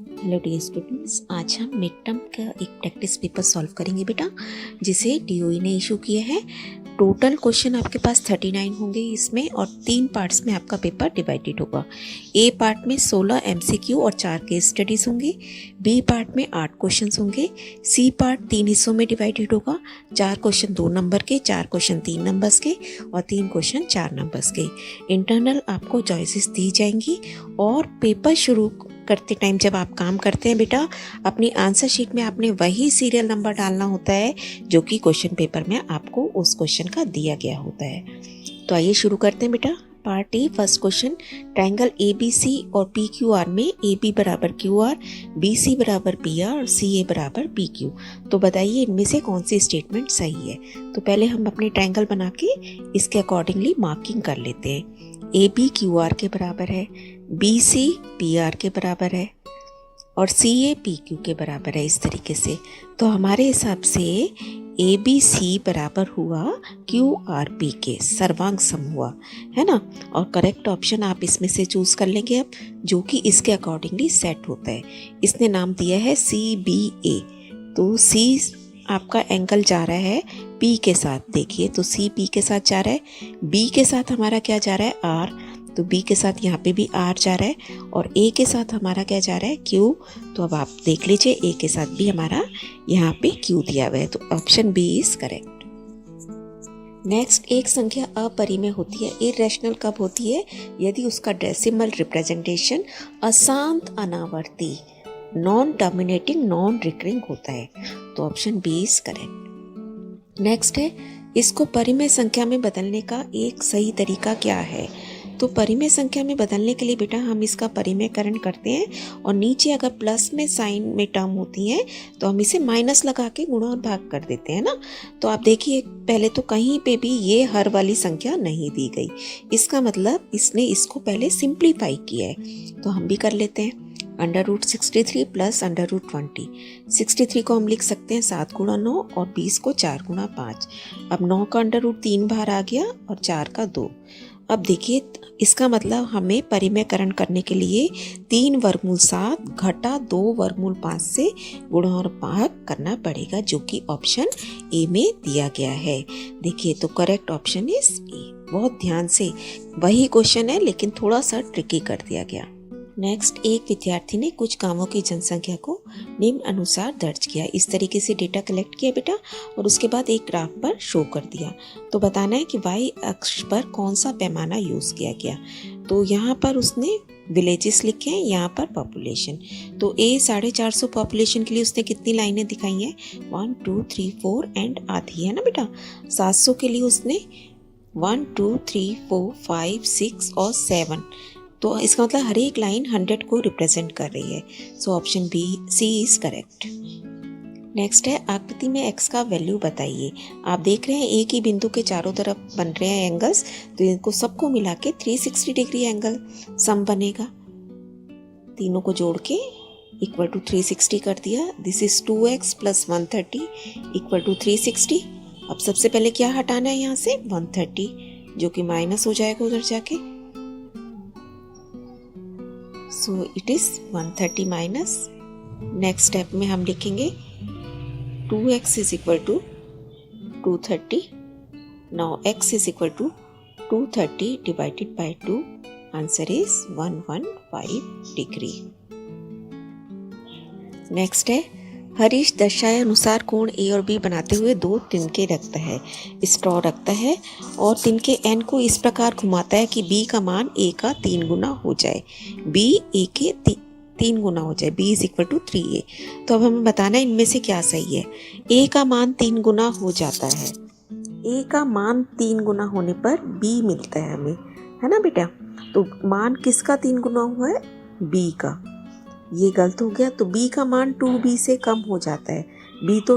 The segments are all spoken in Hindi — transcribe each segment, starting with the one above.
हेलो डियर स्टूडेंट्स, आज हम मिड टर्म का एक प्रैक्टिस पेपर सॉल्व करेंगे बेटा, जिसे डीओई ने इशू किया है। टोटल क्वेश्चन आपके पास 39 होंगे इसमें, और 3 पार्ट्स में आपका पेपर डिवाइडेड होगा। ए पार्ट में 16 एमसीक्यू और 4 केस स्टडीज होंगे। बी पार्ट में 8 क्वेश्चन होंगे। सी पार्ट 3 हिस्सों में डिवाइडेड होगा। 4 क्वेश्चन 2 नंबर के, 4 क्वेश्चन 3 नंबर्स के और 3 क्वेश्चन 4 नंबर्स के। इंटरनल आपको चॉइसेस दी जाएंगी, और पेपर शुरू करते टाइम जब आप काम करते हैं बेटा, अपनी आंसर शीट में आपने वही सीरियल नंबर डालना होता है जो कि क्वेश्चन पेपर में आपको उस क्वेश्चन का दिया गया होता है। तो आइए शुरू करते हैं बेटा। Part A, first question, triangle A B C और पी क्यू आर में ए बी बराबर क्यू आर, बी सी बराबर पी आर और सी ए बराबर पी क्यू। तो बताइए इनमें से कौन सी स्टेटमेंट सही है। तो पहले हम अपने ट्रायंगल बना के इसके अकॉर्डिंगली मार्किंग कर लेते हैं। ए बी क्यू आर के बराबर है, बी सी पी आर के बराबर है और सी ए पी क्यू के बराबर है, इस तरीके से। तो हमारे हिसाब से ए बी सी बराबर हुआ क्यू आर पी के, सर्वांग सम हुआ है ना। और करेक्ट ऑप्शन आप इसमें से चूज कर लेंगे अब, जो कि इसके अकॉर्डिंगली सेट होता है। इसने नाम दिया है सी बी ए। तो सी आपका एंगल जा रहा है पी के साथ, देखिए तो सी पी के साथ जा रहा है। बी के साथ हमारा क्या जा रहा है, आर, तो बी के साथ यहाँ पे भी आर जा रहा है। और ए के साथ हमारा क्या जा रहा है, क्यू। तो अब आप देख लीजिए ए के साथ भी हमारा यहाँ पे क्यू दिया हुआ है, तो option B is correct. Next, एक संख्या अपरिमेय होती है, इरेशनल कब होती है, यदि उसका डेसिमल रिप्रेजेंटेशन अशांत अनावर्ती, नॉन टर्मिनेटिंग, नॉन रिकरिंग होता है। तो option B is correct. Next है, इसको परिमेय संख्या में बदलने का एक सही तरीका क्या है। तो परिमेय संख्या में बदलने के लिए बेटा हम इसका परिमेयकरण करते हैं, और नीचे अगर प्लस में साइन में टर्म होती है तो हम इसे माइनस लगा के गुणा और भाग कर देते हैं ना। तो आप देखिए पहले तो कहीं पे भी ये हर वाली संख्या नहीं दी गई, इसका मतलब इसने इसको पहले सिंप्लीफाई किया है। तो हम भी कर लेते हैं। √63 प्लस √20। 63 को हम लिख सकते हैं 7 गुणा 9 और 20 को 4 गुणा 5। अब 9 का √3 बाहर आ गया और 4 का 2। अब देखिए इसका मतलब हमें परिमेयकरण करने के लिए 3 वर्गमूल 7 घटा 2 वर्गमूल 5 से गुणा और भाग करना पड़ेगा, जो कि ऑप्शन ए में दिया गया है। देखिए तो करेक्ट ऑप्शन इज ए। बहुत ध्यान से, वही क्वेश्चन है लेकिन थोड़ा सा ट्रिकी कर दिया गया। नेक्स्ट, एक विद्यार्थी ने कुछ गांवों की जनसंख्या को निम्न अनुसार दर्ज किया। इस तरीके से डेटा कलेक्ट किया बेटा, और उसके बाद एक ग्राफ पर शो कर दिया। तो बताना है कि वाई अक्ष पर कौन सा पैमाना यूज किया गया। तो यहाँ पर उसने विलेजेस लिखे हैं, यहाँ पर पॉपुलेशन। तो ए 450 पॉपुलेशन के लिए उसने कितनी लाइनें दिखाई हैं, 1 2 3 4 एंड आधी है ना बेटा। 700 के लिए उसने 1 2 3 4 5 6 और 7। तो इसका मतलब हर एक लाइन 100 को रिप्रेजेंट कर रही है। So option B C is correct. Next है, आकृति में x का वैल्यू बताइए। आप देख रहे हैं एक ही बिंदु के चारों तरफ बन रहे हैं एंगल्स, तो इनको सबको मिला के 360 डिग्री एंगल सम बनेगा। तीनों को जोड़ के इक्वल टू 360 कर दिया। This is 2x plus 130 equal to 360। अब सबसे पहले क्या हटाना है यहाँ से, 130, जो कि माइनस हो जाएगा उधर जाके। So it is 130 minus. Next step में हम लिखेंगे 2x is equal to 230। Now x is equal to 230 divided by 2। Answer is 115 degree. Next है, हरीश दर्शाए अनुसार कोण ए और बी बनाते हुए 2 तिनके रखता है, स्ट्रॉ रखता है, और तिनके एन को इस प्रकार घुमाता है कि बी का मान ए का 3 गुना हो जाए, बी ए के 3 गुना हो जाए, B is equal to 3a। तो अब हमें बताना है इनमें से क्या सही है। ए का मान 3 गुना हो जाता है, ए का मान 3 गुना होने पर बी मिलता है हमें, है ना बेटा। तो मान किसका 3 गुना हुआ है, बी का। ये गलत हो गया, तो b का मान 2b से कम हो जाता है। b तो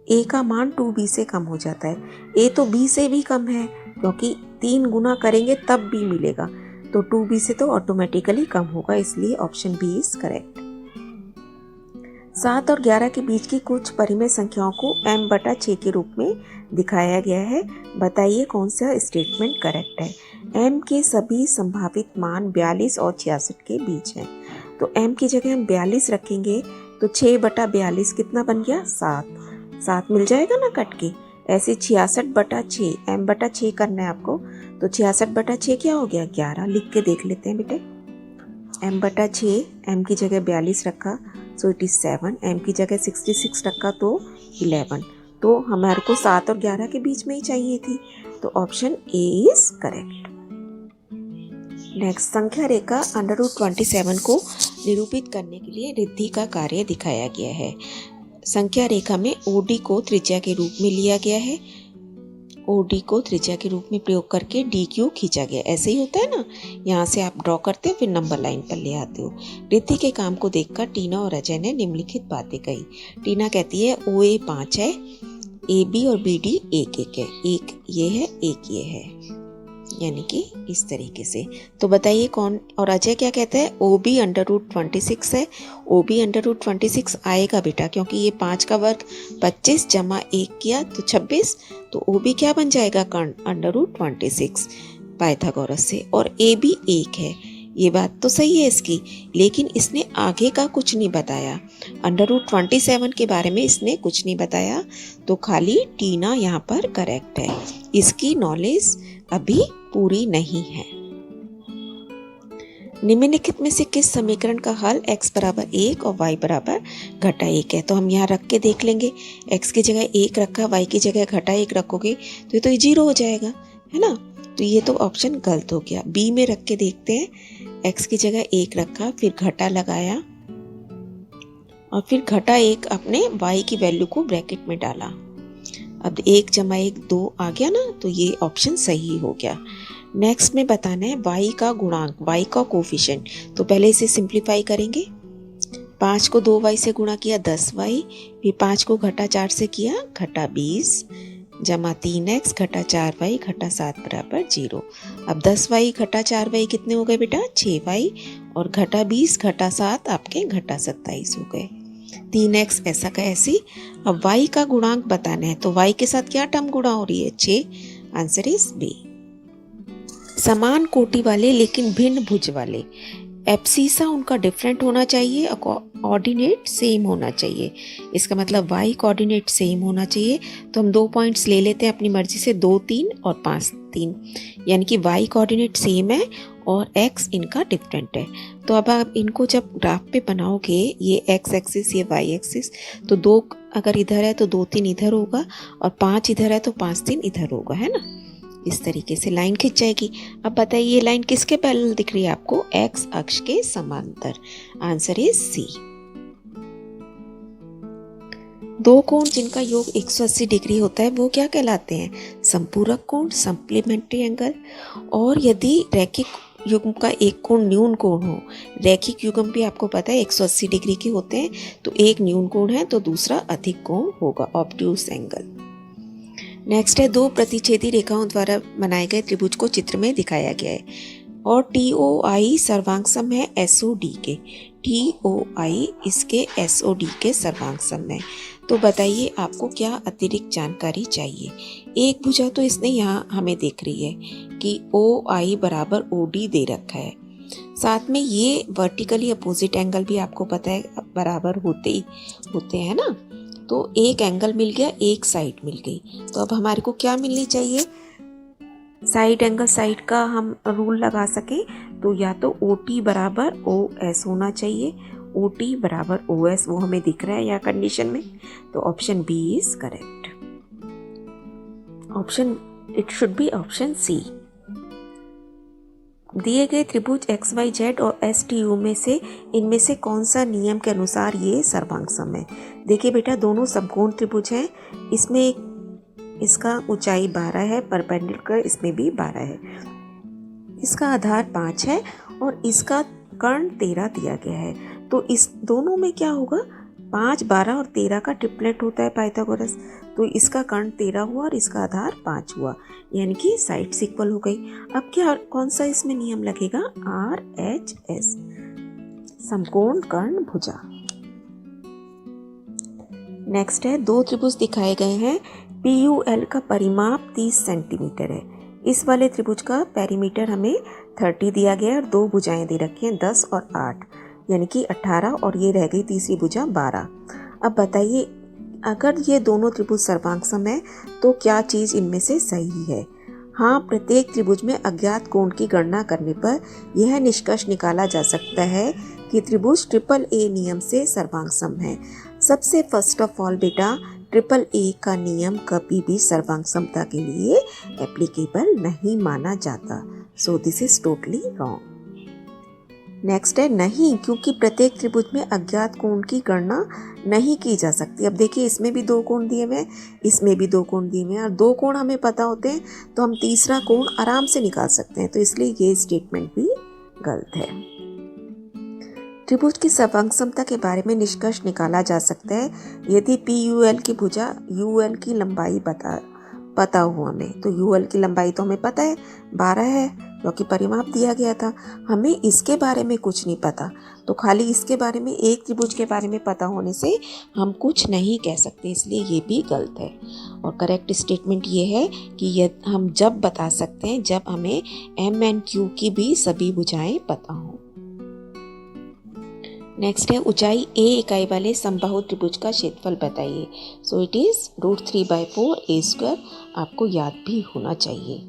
a का मान 2b से कम हो जाता है, a तो b से भी कम है, क्योंकि 3 गुना करेंगे तब b मिलेगा, तो 2b से तो ऑटोमेटिकली कम होगा, इसलिए ऑप्शन बी इज करेक्ट। 7 और 11 के बीच की कुछ परिमेय संख्याओं को m/6 के रूप में दिखाया गया है। बताइए कौन सा स्टेटमेंट करेक्ट है। m के सभी संभावित मान 42 और 66 के बीच हैं। तो m की जगह हम 42 रखेंगे तो 6/42 कितना बन गया 7। 7 मिल जाएगा ना कट के। ऐसे 66/6 m/6 करना है आपको, तो 66/6 क्या हो गया 11। लिख के देख लेते हैं बेटे। m/6, m की जगह 42 रखा सो इट इज़ 7, m की जगह 66 रखा तो 11। तो हमारे को 7 और 11 के बीच में ही चाहिए थी, तो option A is correct. Next, संख्या रेखा √27 को निरूपित करने के लिए रिद्धि का कार्य दिखाया गया है। संख्या रेखा में OD को त्रिज्या के रूप में लिया गया है। OD को त्रिज्या के रूप में प्रयोग करके DQ खींचा गया। ऐसे ही होता है ना, यहाँ से आप ड्रॉ करते हो फिर नंबर लाइन पर ले आते हो। रिद्धि के काम को देखकर टीना और अजय ने निम्नलिखित बातें कही। टीना कहती है OA 5 है, AB और BD 1-1 है, एक ये है एक ये है, यानी कि इस तरीके से। तो बताइए कौन। और अजय क्या कहता है OB √26 है। OB √26 आएगा बेटा, क्योंकि ये 5 का वर्ग 25 जमा 1 किया तो 26, तो OB क्या बन जाएगा कर्ण √26 पाइथागोरस से। और AB 1 है, ये बात तो सही है इसकी, लेकिन इसने आगे का कुछ नहीं बताया। √27 के बारे में इसने कुछ नहीं बताया, तो खाली टीना यहाँ पर करेक्ट है। इसकी नॉलेज अभी पूरी नहीं है। निम्नलिखित में से किस समीकरण का हल x बराबर 1 और y बराबर -1 है। तो हम यहाँ रख के देख लेंगे। x की जगह 1 रखा, y की जगह -1 रखोगे तो ये तो 0 हो जाएगा, है ना। तो ये तो ऑप्शन गलत हो गया। b में रख के देखते हैं। x की जगह 1 रखा, फिर घटा लगाया और फिर -1 अपने y की वैल्यू को ब्रैकेट में डाला। अब 1 जमा 1 2 आ गया ना, तो ये ऑप्शन सही हो गया। नेक्स्ट में बताना है y का गुणांक, y का कोफिशिएंट। तो पहले इसे सिंप्लीफाई करेंगे। 5 को 2y से गुणा किया 10y, फिर 5 को घटा 4 से किया घटा 20 जमा 3x घटा 4y घटा 7 बराबर 0। अब 10y घटा 4y कितने हो गए बेटा 6y, और घटा 20 घटा 7 आपके घटा 27 हो गए। 3x ऐसा का ऐसी। अब y का गुणांक बताना है, तो y के साथ क्या टर्म गुणा हो रही है 6। Answer is B. समान कोटि वाले लेकिन भिन्न भुज वाले, एब्सिसा उनका डिफरेंट होना चाहिए, कोऑर्डिनेट सेम होना चाहिए। इसका मतलब y कोऑर्डिनेट सेम होना चाहिए। तो हम 2 पॉइंट्स ले लेते हैं अपनी मर्जी से, 2 3 और 5 3, यानी कि y कोऑर्डिनेट सेम है और x इनका डिफरेंट है। तो अब आप इनको जब ग्राफ पे बनाओगे, ये x एक्सिस ये y एक्सिस, तो 2 अगर इधर है तो 2 3 इधर होगा, और 5 इधर है तो 5 3 इधर होगा, है ना। इस तरीके से लाइन खिंच जाएगी। अब बताइए ये लाइन किसके पैरेलल दिख रही है आपको, x अक्ष के समांतर। Answer is C. दो कोण जिनका योग 180 डिग्री होता है वो क्या कहलाते हैं, संपूरक कोण, सप्लीमेंट्री एंगल। और यदि रैखिक युग्म का एक कोण न्यून कोण हो, रैखिक युग्म भी आपको पता है 180 डिग्री के होते हैं, तो एक न्यून कोण है तो दूसरा अधिक कोण होगा, ऑब्ट्यूस एंगल। नेक्स्ट है, दो प्रतिच्छेदी रेखाओं द्वारा बनाए गए त्रिभुज को चित्र में दिखाया गया है और TOI सर्वांग सम है SOD के। TOI इसके SOD के सर्वांग सम है। तो बताइए आपको क्या अतिरिक्त जानकारी चाहिए। एक भुजा तो इसने यहाँ हमें देख रही है कि OI बराबर OD दे रखा है, साथ में ये वर्टिकली अपोजिट एंगल भी आपको पता है बराबर होते हैं ना। तो एक एंगल मिल गया, एक साइड मिल गई। तो अब हमारे को क्या मिलनी चाहिए, साइड एंगल साइड का हम रूल लगा सके तो या तो OT बराबर OS होना चाहिए। OT बराबर OS वो हमें दिख रहा है यहाँ कंडीशन में, तो option B is correct. Option it should be option C. दिए गए त्रिभुज XYZ और STU में से इनमें से कौन सा नियम के अनुसार ये सर्वांग सम है। देखिए बेटा दोनों समकोण त्रिभुज हैं, इसमें इसका ऊंचाई 12 है, परपेंडिकुलर इसमें भी 12 है, इसका आधार 5 है और इसका कर्ण 13 दिया गया है। तो इस दोनों में क्या होगा, 5 12 और 13 का ट्रिपलेट होता है पाइथागोरस, तो इसका कर्ण 13 हुआ और इसका आधार 5 हुआ, यानी कि साइड्स इक्वल हो गई। अब क्या कौन सा इसमें नियम लगेगा, RHS समकोण कर्ण भुजा। नेक्स्ट है, दो त्रिभुज दिखाए गए हैं, PUL का परिमाप 30 सेंटीमीटर है। इस वाले त्रिभुज का पेरीमीटर हमें 30 दिया गया है और दो भुजाएं दे रखी हैं 10 और 8। यानी कि 18 और ये रह गई तीसरी भुजा 12। अब बताइए अगर ये दोनों त्रिभुज सर्वांग सम है तो क्या चीज़ इनमें से सही है? हाँ, प्रत्येक त्रिभुज में अज्ञात कोण की गणना करने पर यह निष्कर्ष निकाला जा सकता है कि त्रिभुज ट्रिपल ए नियम से सर्वांग सम है। सबसे फर्स्ट ऑफ ऑल बेटा, ट्रिपल ए का नियम कभी भी सर्वांग समता के लिए एप्लीकेबल नहीं माना जाता। So this is totally wrong. Next है नहीं, क्योंकि प्रत्येक त्रिभुज में अज्ञात कोण की गणना नहीं की जा सकती। अब देखिए इसमें भी 2 कोण दिए हुए हैं, इसमें भी 2 कोण दिए हुए हैं और 2 कोण हमें पता होते हैं तो हम तीसरा कोण आराम से निकाल सकते हैं, तो इसलिए ये स्टेटमेंट भी गलत है। त्रिभुज की सर्वांग समता के बारे में निष्कर्ष निकाला जा सकता है यदि PUL की भुजा UL की लंबाई पता हो हमें। तो UL की लंबाई तो हमें पता है 12 है क्योंकि परिमाप दिया गया था। हमें इसके बारे में कुछ नहीं पता, तो खाली इसके बारे में एक त्रिभुज के बारे में पता होने से हम कुछ नहीं कह सकते, इसलिए ये भी गलत है। और करेक्ट स्टेटमेंट ये है कि ये हम जब बता सकते हैं जब हमें MNQ की भी सभी भुजाएं पता हों। नेक्स्ट है ऊंचाई a इकाई वाले समबाहु त्रिभुज का क्षेत्रफल बताइए। सो इट इज √3/4 a², आपको याद भी होना चाहिए।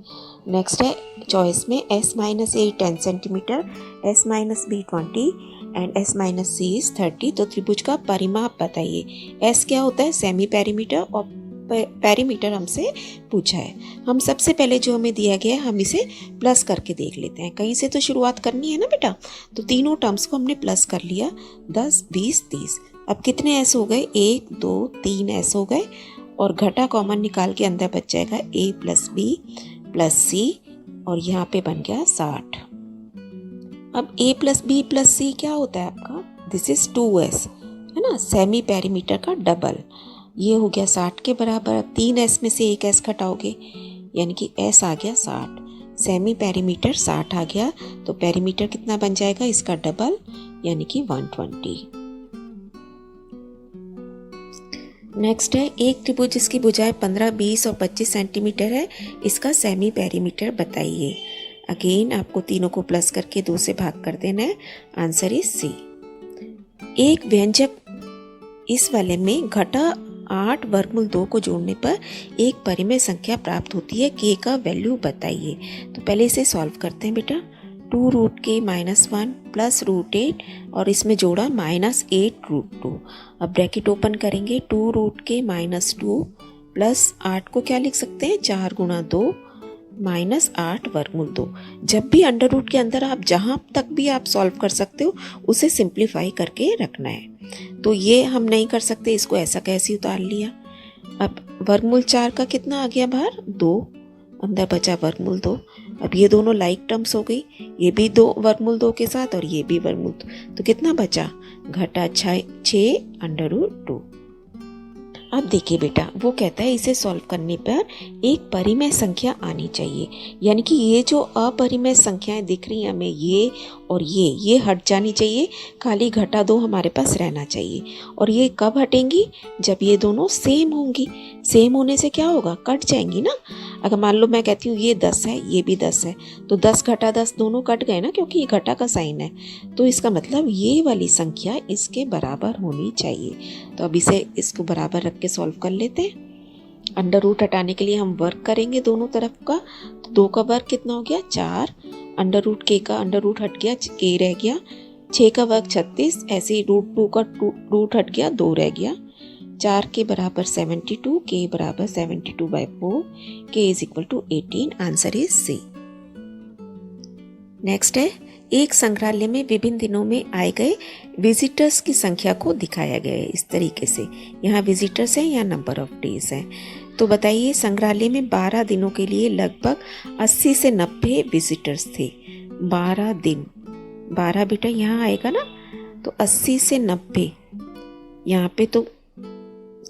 नेक्स्ट है चॉइस में S-A 10 centimetre, S-B 20 and S-C is 30। तो त्रिभुज का परिमाप बताइए। S क्या होता है? सेमी पेरीमीटर, और पेरीमीटर हमसे पूछा है। हम सबसे पहले जो हमें दिया गया है हम इसे प्लस करके देख लेते हैं, कहीं से तो शुरुआत करनी है ना बेटा। तो तीनों टर्म्स को हमने प्लस कर लिया, 10, 20, 30। अब कितने S हो गए? 1, 2, 3 S हो गए और घटा कॉमन निकाल के अंदर बच जाएगा A + B + C और यहाँ पे बन गया 60। अब A + B + C क्या होता है आपका? दिस इज 2S है ना, सेमी पेरीमीटर का डबल। ये हो गया 60 के बराबर। अब 3 S में से 1 S घटाओगे यानी कि S आ गया 60। सेमी पेरीमीटर 60 आ गया, तो पेरीमीटर कितना बन जाएगा? इसका डबल यानी कि 120। नेक्स्ट है एक त्रिभुज जिसकी भुजाएं 15, 20 और 25 सेंटीमीटर है, इसका सेमी पेरीमीटर बताइए। अगेन आपको तीनों को प्लस करके 2 से भाग कर देना है। Answer is C। एक व्यंजक इस वाले में घटा 8 वर्गमूल 2 को जोड़ने पर एक परिमेय संख्या प्राप्त होती है, K का वैल्यू बताइए। तो पहले इसे सॉल्व करते हैं बेटा। 2√K - 1 + √8 और इसमें जोड़ा -8√2। अब ब्रैकेट ओपन करेंगे, 2√K - 2 + 8 को क्या लिख सकते हैं? 4 × 2 -8 वर्गमूल 2। जब भी अंडर रूट के अंदर आप जहाँ तक भी आप सॉल्व कर सकते हो उसे सिंप्लीफाई करके रखना है। तो ये हम नहीं कर सकते, इसको ऐसा कैसे उतार लिया। अब वर्गमूल 4 का कितना आ गया बाहर? 2, अंदर बचा वर्गमूल 2। अब ये दोनों लाइक टर्म्स हो गई, ये भी 2 वर्गमूल 2 के साथ और ये भी वर्गमूल 2, तो कितना बचा? घटा 6 √2। अब देखिए बेटा, वो कहता है इसे सॉल्व करने पर एक परिमेय संख्या आनी चाहिए, यानी कि ये जो अपरिमेय संख्याएं दिख रही हैं हमें, ये और ये हट जानी चाहिए, खाली घटा 2 हमारे पास रहना चाहिए। और ये कब हटेंगी? जब ये दोनों सेम होंगी। सेम होने से क्या होगा? कट जाएंगी ना। अगर मान लो मैं कहती हूँ ये 10 है, ये भी 10 है, तो 10 घटा 10 दोनों कट गए ना, क्योंकि ये घटा का साइन है। तो इसका मतलब ये वाली संख्या इसके बराबर होनी चाहिए। तो अब इसको बराबर रख के सॉल्व कर लेते हैं। अंडर रूट हटाने के लिए हम वर्क करेंगे दोनों तरफ का। तो 2 का वर्क कितना हो गया? 4। अंडर रूट K का अंडर रूट हट गया, K रह गया। 6 का वर्क 36, ऐसे ही √2 का रूट हट गया, 2 रह गया। 4 के बराबर 72, K बराबर 72/4, K = 18। Answer is C। Next है एक संग्रहालय में विभिन्न दिनों में आए गए विजिटर्स की संख्या को दिखाया गया है इस तरीके से। यहाँ विजिटर्स हैं या नंबर ऑफ डेज हैं। तो बताइए संग्रहालय में 12 दिनों के लिए लगभग 80 से 90 विजिटर्स थे। 12 दिन, 12 बेटा यहाँ आएगा ना, तो 80 से 90, यहाँ पे तो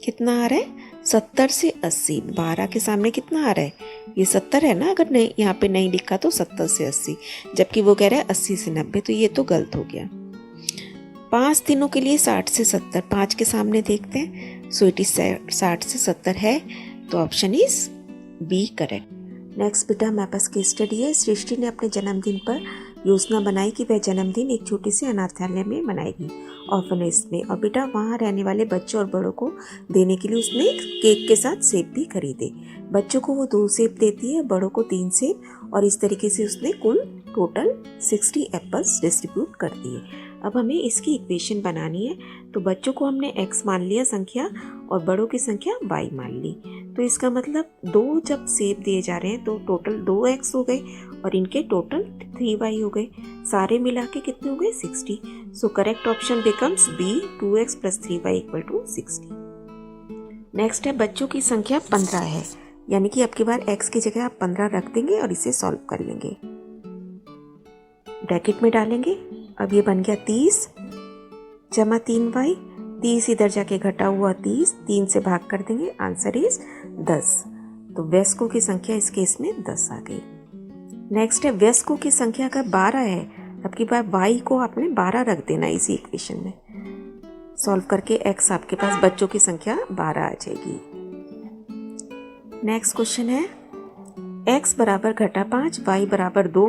कितना आ रहा है? 70 से 80। 12 के सामने कितना आ रहा है? ये 70 है ना, अगर नहीं यहाँ पे नहीं लिखा तो 70 से 80, जबकि वो कह रहा है 80 से 90, तो ये तो गलत हो गया। 5 दिनों के लिए 60 से 70, 5 के सामने देखते हैं। सो इट इज 60 से 70 है, तो option is B correct. Next बेटा हमारे पास केस स्टडी है। सृष्टि ने अपने जन्मदिन पर योजना बनाई कि वह जन्मदिन एक छोटे से अनाथालय में मनाएगी, ऑर्फनेज में। और बेटा वहाँ रहने वाले बच्चों और बड़ों को देने के लिए उसने केक के साथ सेब भी खरीदे। बच्चों को वो 2 सेब देती है, बड़ों को 3 सेब, और इस तरीके से उसने कुल टोटल 60 एप्पल्स डिस्ट्रीब्यूट कर दिए। अब हमें इसकी इक्वेशन बनानी है। तो बच्चों को हमने x मान लिया संख्या और बड़ों की संख्या y मान ली। तो इसका मतलब 2 जब सेब दिए जा रहे हैं तो टोटल 2x हो गए और इनके टोटल 3y हो गए। सारे मिला के कितने हो गए? 60। So correct option becomes B, 2x + 3y = 60। Next है बच्चों की संख्या 15 है, यानी कि अब की बार x की जगह आप 15 रख देंगे और इसे सॉल्व कर लेंगे। ब्रैकेट में डालेंगे। अब ये बन गया 30 जमा 3y, 30 इधर जाके घटा हुआ 30, 3 से भाग कर देंगे, आंसर इज 10। तो वयस्कों की संख्या इस केस में 10 आ गई। नेक्स्ट है वयस्कों की संख्या का 12 है, अब की बार y को आपने 12 रख देना इसी इक्वेशन में। सॉल्व करके x आपके पास बच्चों की संख्या 12 आ जाएगी। नेक्स्ट क्वेश्चन है x बराबर घटा 5 y बराबर 2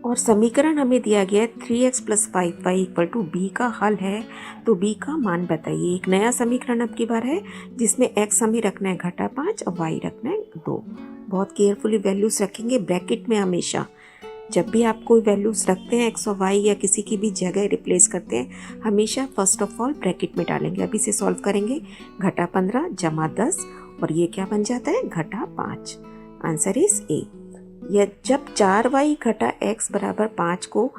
और समीकरण हमें दिया गया है 3x + 5y = b का हल है, तो b का मान बताइए। एक नया समीकरण अब की बार है जिसमें x हमें रखना है घटा 5 और y रखना है 2। बहुत केयरफुली वैल्यूज रखेंगे ब्रैकेट में। हमेशा जब भी आप कोई वैल्यूज रखते हैं x और y या किसी की भी जगह रिप्लेस करते हैं, हमेशा फर्स्ट ऑफ ऑल ब्रैकेट में डालेंगे। अभी से सॉल्व करेंगे। घटा 15 जमा 10 और ये क्या बन जाता है? घटा 5। Answer is a. यह जब 4y घटा x बराबर 5 को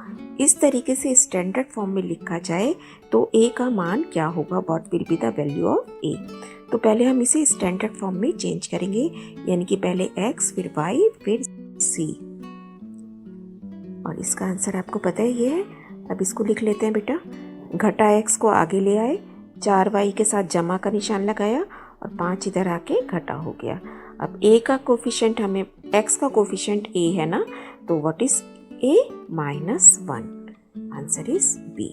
इस तरीके से स्टैंडर्ड फॉर्म में लिखा जाए तो a का मान क्या होगा? What will be the value of a? तो पहले हम इसे स्टैंडर्ड फॉर्म में चेंज करेंगे, यानी कि पहले x फिर y फिर c। और इसका आंसर आपको पता ही है। अब इसको लिख लेते हैं बेटा। घटा x को आगे ले आए, 4y के साथ जमा का निशान लगाया और 5 इधर आके घटा हो गया। अब a का कोफिशिएंट हमें x का कोफिशिएंट a है ना, तो what is a? -1। Answer is b।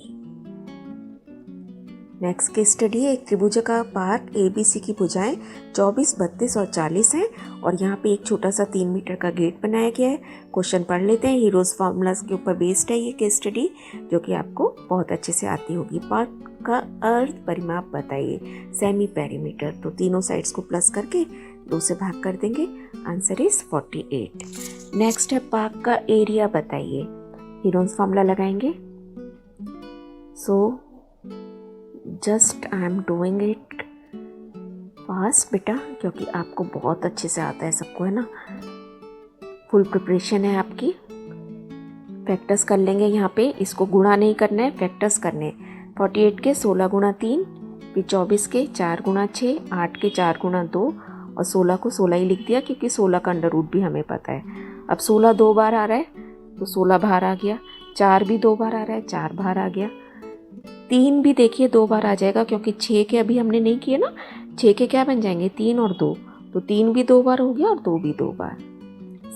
Next की स्टडी है। एक त्रिभुज का पार्क ABC की भुजाएं 24, 32 और 40 हैं और यहाँ पे एक छोटा सा 3 मीटर का गेट बनाया गया है। क्वेश्चन पढ़ लेते हैं। हीरोज फॉर्मूलाज के ऊपर बेस्ड है ये केस स्टडी, जो कि आपको बहुत अच्छे से आती होगी। पार्क का अर्थ परिमाप बताइए। सेमी पेरीमीटर, तो तीनों साइड्स को प्लस करके 2 से भाग कर देंगे। Answer is 48। नेक्स्ट है पार्क का एरिया बताइए। हीरोज फॉर्मूला लगाएंगे। So just I am doing it fast बेटा, क्योंकि आपको बहुत अच्छे से आता है सबको, है ना। फुल प्रिपरेशन है आपकी। फैक्टर्स कर लेंगे यहाँ पे। इसको गुणा नहीं करना है, फैक्टर्स करने। 48 के 16 गुणा 3, फिर 24 के 4 गुणा 6, 8 के 4 गुणा 2 और 16 को 16 ही लिख दिया क्योंकि 16 का अंडर रूट भी हमें पता है। अब 16 2 बार आ रहा है तो 16 बाहर आ गया। 4 भी 2 बार आ रहा है, 4 बाहर आ गया। 3 भी देखिए 2 बार आ जाएगा क्योंकि 6 के अभी हमने नहीं किए ना। 6 के क्या बन जाएंगे? 3 और 2, तो 3 भी 2 बार हो गया और 2 भी 2 बार।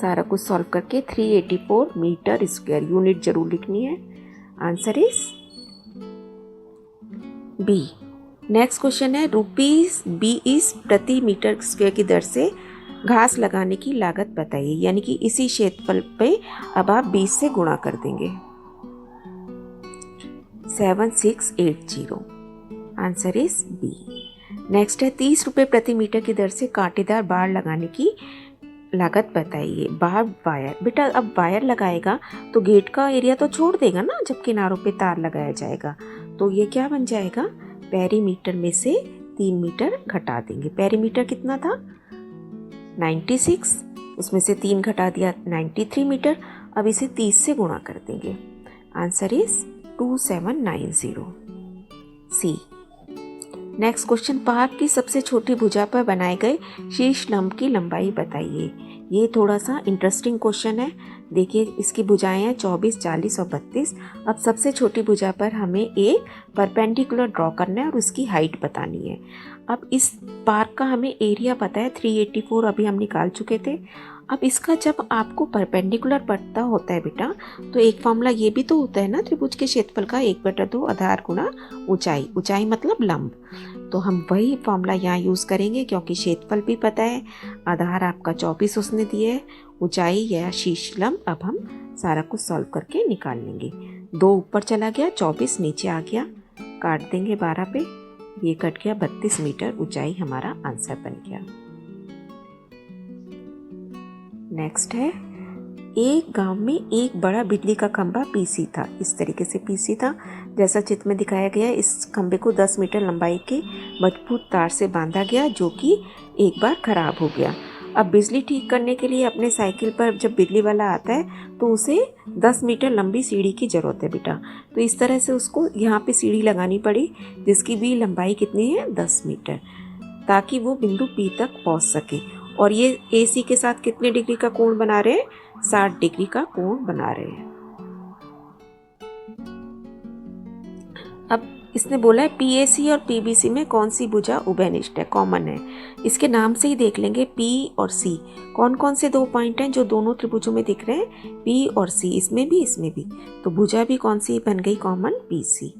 सारा कुछ सॉल्व करके 384 मीटर स्क्वायर, यूनिट जरूर लिखनी है। Answer is B. Next question है ₹20 प्रति मीटर स्क्वायर की दर से घास लगाने की लागत बताइए। यानी कि इसी क्षेत्रफल पे अब आप 20 से गुणा कर देंगे। 7680। Answer is B. नेक्स्ट है ₹30 प्रति मीटर की दर से कांटेदार बाड़ लगाने की लागत बताइए। बार वायर, बेटा अब वायर लगाएगा तो गेट का एरिया तो छोड़ देगा ना जब किनारों पे तार लगाया जाएगा। तो ये क्या बन जाएगा? पेरीमीटर में से 3 मीटर घटा देंगे। पेरीमीटर कितना था? 96, उसमें से 3 घटा दिया 93 मीटर। अब इसे 30 से गुणा कर देंगे। Answer is 2790। C. Next question, park की सबसे छोटी भुजा पर बनाए गए शीर्ष लंब की लंबाई बताइए। ये थोड़ा सा इंटरेस्टिंग क्वेश्चन है। देखिए इसकी भुजाएं हैं 24, 40 और 32। अब सबसे छोटी भुजा पर हमें एक परपेंडिकुलर ड्रॉ करना है और उसकी हाइट बतानी है। अब इस पार्क का हमें एरिया पता है 384, अभी हम निकाल चुके थे। अब इसका जब आपको परपेंडिकुलर पता होता है बेटा, तो एक फॉर्मूला ये भी तो होता है ना त्रिभुज के क्षेत्रफल का, 1/2 आधार गुणा ऊंचाई। ऊंचाई मतलब लंब। तो हम वही फॉर्मूला यहाँ यूज़ करेंगे क्योंकि क्षेत्रफल भी पता है। आधार आपका 24 उसने दिया है, ऊंचाई या शीर्ष लंब अब हम सारा कुछ सॉल्व करके निकाल लेंगे। 2 ऊपर चला गया, 24 नीचे आ गया, काट देंगे 12 पे, ये कट गया 32 मीटर ऊंचाई हमारा आंसर बन गया। नेक्स्ट है, एक गांव में एक बड़ा बिजली का खंभा पीसी था। इस तरीके से पीसी था जैसा चित्र में दिखाया गया है। इस खंभे को 10 मीटर लंबाई के मजबूत तार से बांधा गया जो कि एक बार खराब हो गया। अब बिजली ठीक करने के लिए अपने साइकिल पर जब बिजली वाला आता है तो उसे 10 मीटर लंबी सीढ़ी की ज़रूरत है बेटा। तो इस तरह से उसको यहाँ पे सीढ़ी लगानी पड़ी जिसकी भी लंबाई कितनी है 10 मीटर, ताकि वो बिंदु P तक पहुँच सके। और ये AC के साथ कितने डिग्री का कोण बना रहे हैं? 60 डिग्री का कोण बना रहे हैं। अब इसने बोला है PAC और PBC में कौन सी भुजा उभयनिष्ठ है, कॉमन है। इसके नाम से ही देख लेंगे P और C कौन कौन से 2 पॉइंट हैं जो दोनों त्रिभुजों में दिख रहे हैं, P और C, इसमें भी। तो भुजा भी कौन सी बन गई कॉमन, PC।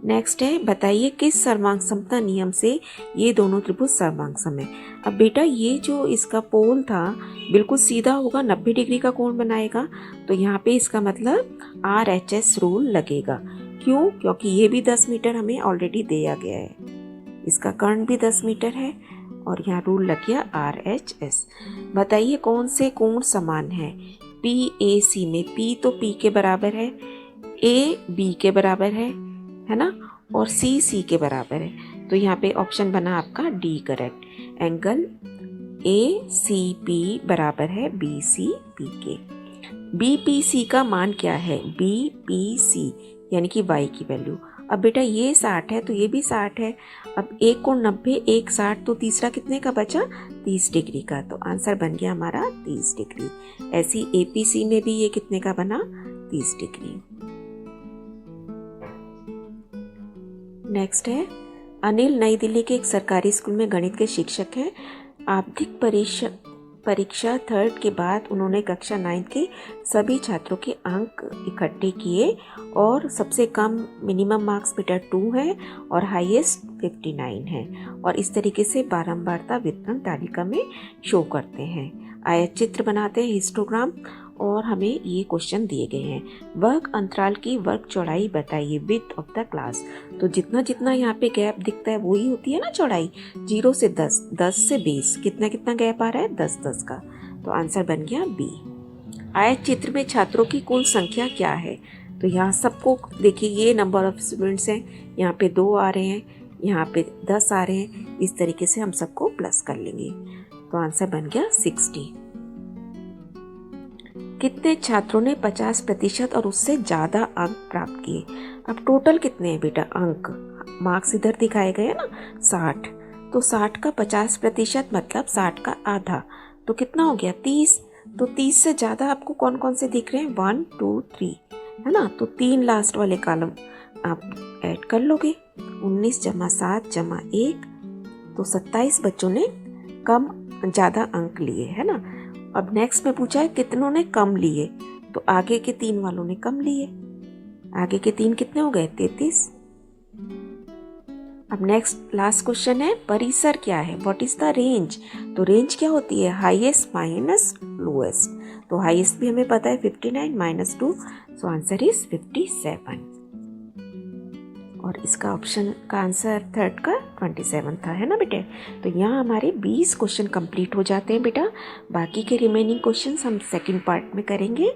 नेक्स्ट है, बताइए किस सर्वांग समता नियम से ये दोनों त्रिभुज सर्वांग सम है। अब बेटा ये जो इसका पोल था बिल्कुल सीधा होगा, 90 डिग्री का कोण बनाएगा, तो यहाँ पे इसका मतलब RHS रूल लगेगा। क्यों? क्योंकि ये भी 10 मीटर हमें ऑलरेडी दिया गया है, इसका कर्ण भी 10 मीटर है और यहाँ रूल लग गया RHS। बताइए कौन से कोण समान है PAC में। P तो P के बराबर है, A B के बराबर है ना, और C के बराबर है। तो यहाँ पे ऑप्शन बना आपका D करेक्ट। एंगल ACP बराबर है BCP के। BPC का मान क्या है, BPC यानी कि y की वैल्यू। अब बेटा ये 60 है तो ये भी 60 है। अब एक कोण 90, एक 60, तो तीसरा कितने का बचा, 30 डिग्री का। तो आंसर बन गया हमारा 30 डिग्री। ऐसी APC में भी ये कितने का बना, 30 डिग्री। नेक्स्ट है, अनिल नई दिल्ली के एक सरकारी स्कूल में गणित के शिक्षक हैं। आवधिक परीक्षा 3rd के बाद उन्होंने कक्षा 9 के सभी छात्रों के अंक इकट्ठे किए और सबसे कम मिनिमम मार्क्स बेटा 2 है और हाईएस्ट 59 है, और इस तरीके से बारंबारता वितरण तालिका में शो करते हैं। आयत चित्र बनाते हैं, हिस्टोग्राम, और हमें ये क्वेश्चन दिए गए हैं। वर्ग अंतराल की वर्ग चौड़ाई बताइए, विड्थ ऑफ द क्लास। तो जितना जितना यहाँ पे गैप दिखता है वही होती है ना चौड़ाई। 0 से 10, 10 से 20, कितना कितना गैप आ रहा है, 10 10 का। तो आंसर बन गया B। आयत चित्र में छात्रों की कुल संख्या क्या है। तो यहाँ सबको देखिए, ये नंबर ऑफ स्टूडेंट्स हैं, यहाँ पे 2 आ रहे हैं, यहाँ पे 10 आ रहे हैं। इस तरीके से हम सबको प्लस कर लेंगे। तो आंसर बन गया 60। कितने छात्रों ने 50% और उससे ज़्यादा अंक प्राप्त किए। अब टोटल कितने हैं बेटा अंक, मार्क्स इधर दिखाए गए ना 60, तो 60 का 50% मतलब 60 का आधा, तो कितना हो गया 30। तो 30 से ज़्यादा आपको कौन कौन से दिख रहे हैं, 1 2 3 है ना। तो 3 लास्ट वाले कॉलम आप ऐड कर लोगे, 19 + 7 + 1, तो 27 बच्चों ने कम ज़्यादा अंक लिए है ना। अब नेक्स्ट में पूछा है कितनों ने कम लिए, तो आगे के 3 वालों ने कम लिए। आगे के 3 कितने हो गए, 33। अब नेक्स्ट लास्ट क्वेश्चन है, परिसर क्या है, व्हाट इज द रेंज। तो रेंज क्या होती है, हाईएस्ट माइनस लोएस्ट। तो हाईएस्ट भी हमें पता है 59 - 2, सो आंसर इज 57। और इसका ऑप्शन का आंसर 3rd का 27 था, है ना बेटे। तो यहाँ हमारे 20 क्वेश्चन कंप्लीट हो जाते हैं बेटा। बाकी के रिमेनिंग क्वेश्चंस हम सेकंड पार्ट में करेंगे।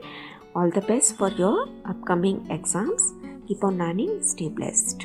All the best for your upcoming exams. Keep on learning, stay blessed.